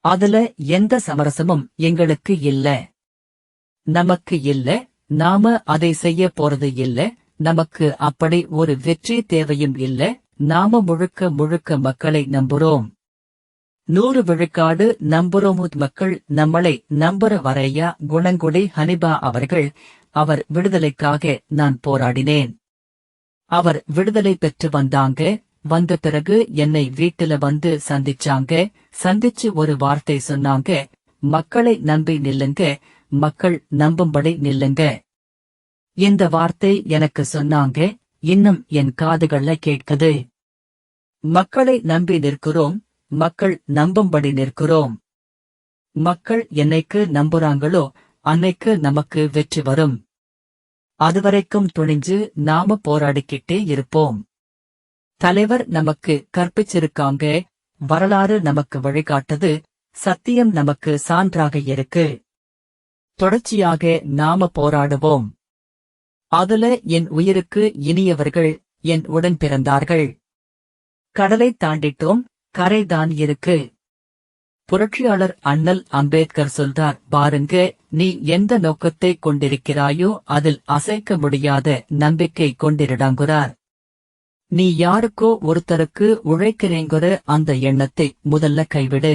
அதுல எந்த சமரசமும் எங்களுக்கு இல்ல. நமக்கு இல்ல, நாம அதை செய்ய போறது இல்ல, நமக்கு அப்படி ஒரு வெற்றி தேவையும் இல்ல, நாம முழுக்க முழுக்க மக்களை நம்புறோம். 100 விழுக்காடு நம்புறோம். மக்கள் நம்மளை நம்புற வரையா. குணங்குடி ஹனிபா அவர்கள். அவர் விடுதலைக்காக நான் போராடினேன். அவர் விடுதலை பெற்று வந்தாங்க. வந்த பிறகு என்னை வீட்டுல வந்து சந்திச்சாங்க. சந்திச்சு ஒரு வார்த்தை சொன்னாங்க, மக்களை நம்பி நில்லுங்க, மக்கள் நம்பும்படி நில்லுங்க. இந்த வார்த்தை எனக்கு சொன்னாங்க, இன்னும் என் காதுகள்ல கேட்குது. மக்களை நம்பி நிற்கிறோம், மக்கள் நம்பும்படி நிற்கிறோம். மக்கள் என்னைக்கு நம்புறாங்களோ அன்னைக்கு நமக்கு வெற்றி வரும். அதுவரைக்கும் துணிஞ்சு நாம போராடிக்கிட்டே இருப்போம். தலைவர் நமக்கு கற்பிச்சிருக்காங்க, வரலாறு நமக்கு வழிகாட்டுது, சத்தியம் நமக்கு சான்றாக இருக்கு. தொடர்ச்சியாக நாம போராடுவோம். அதுல என் உயிருக்கு இனியவர்கள் என் உடன் பிறந்தார்கள். கடலை தாண்டிட்டோம், கரைதான் இருக்கு. புரட்சியாளர் அண்ணல் அம்பேத்கர் சொல்றார் பாருங்க, நீ எந்த நோக்கத்தை கொண்டிருக்கிறாயோ அதில் அசைக்க முடியாத நம்பிக்கை கொண்டிருடாங்குறார். நீ யாருக்கோ ஒருத்தருக்கு உழைக்கிறேங்கிற அந்த எண்ணத்தை முதல்ல கைவிடு.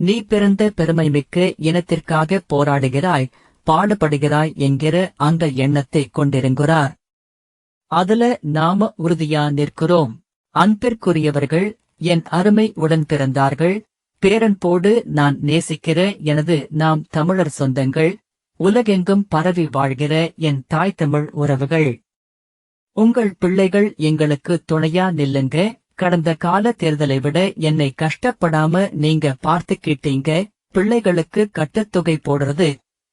நீ பிறந்த பெருமைமிக்க இனத்திற்காக போராடுகிறாய், பாடுபடுகிறாய் என்கிற அந்த எண்ணத்தை கொண்டிருங்கிறார். அதுல நாம உறுதியா நிற்கிறோம். அன்பிற்குரியவர்கள், என் அருமை உடன் பிறந்தார்கள், பேரன்போடு நான் நேசிக்கிற எனது நாம் தமிழர் சொந்தங்கள், உலகெங்கும் பரவி வாழ்கிற என் தாய் தமிழ் உறவுகள், உங்கள் பிள்ளைகள் எங்களுக்கு துணையா நில்லுங்க. கடந்த கால தேர்தலை விட என்னை கஷ்டப்படாம நீங்க பார்த்துக்கிட்டீங்க. பிள்ளைகளுக்கு கட்டத்தொகை போடுறது,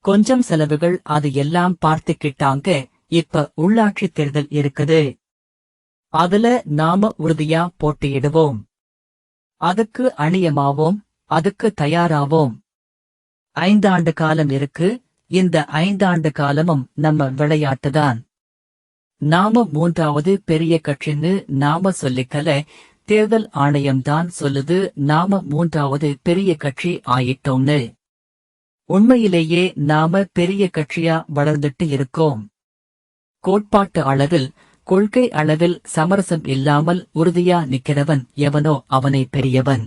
கொஞ்சம் செலவுகள், அது எல்லாம் பார்த்துக்கிட்டாங்க. இப்ப உள்ளாட்சி தேர்தல் இருக்குது. அதுல நாம உறுதியா போட்டியிடுவோம். அதுக்கு அணியமாவோம், அதுக்கு தயாராவோம். 5 ஆண்டு காலம் இருக்கு. இந்த 5 ஆண்டு காலமும் நம்ம விளையாட்டுதான். நாம 3வது பெரிய கட்சின்னு நாம சொல்லிக்கல, தேர்தல் ஆணையம்தான் சொல்லுது நாம 3வது பெரிய கட்சி ஆயிட்டோம்னு. உண்மையிலேயே நாம பெரிய கட்சியா வளர்ந்துட்டு இருக்கோம். கோட்பாட்டு அளவில், கொள்கை அளவில் சமரசம் இல்லாமல் உறுதியா நிக்கிறவன் எவனோ அவனை பெரியவன்.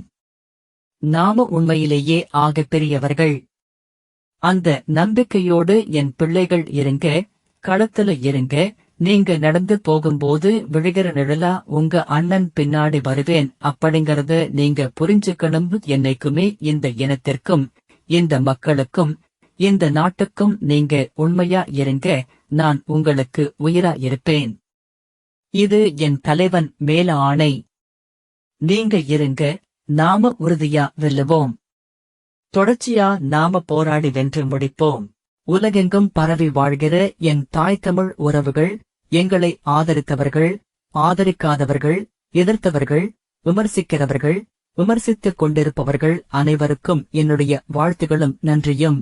நாம உண்மையிலேயே ஆக பெரியவர்கள். அந்த நம்பிக்கையோடு என் பிள்ளைகள் இருங்க, களத்துல இருங்க. நீங்க நடந்து போகும்போது விழுகிற நிழலா உங்க அண்ணன் பின்னாடி வருவேன் அப்படிங்கறத நீங்க புரிஞ்சுக்கணும். என்னைக்குமே இந்த இனத்திற்கும், இந்த மக்களுக்கும், இந்த நாட்டுக்கும் நீங்க உண்மையா இருங்க. நான் உங்களுக்கு உயிரா இருப்பேன். இது என் தலைவன் மேல ஆணை. நீங்க இருங்க, நாம உறுதியா வெல்லுவோம். தொடர்ச்சியா நாம போராடி வென்று முடிப்போம். உலகெங்கும் பரவி வாழ்கிற என் தாய் தமிழ் உறவுகள், எங்களை ஆதரித்தவர்கள், ஆதரிக்காதவர்கள், எதிர்த்தவர்கள், விமர்சிக்கிறவர்கள், விமர்சித்துக் கொண்டிருப்பவர்கள் அனைவருக்கும் என்னுடைய வாழ்த்துகளும் நன்றியும்.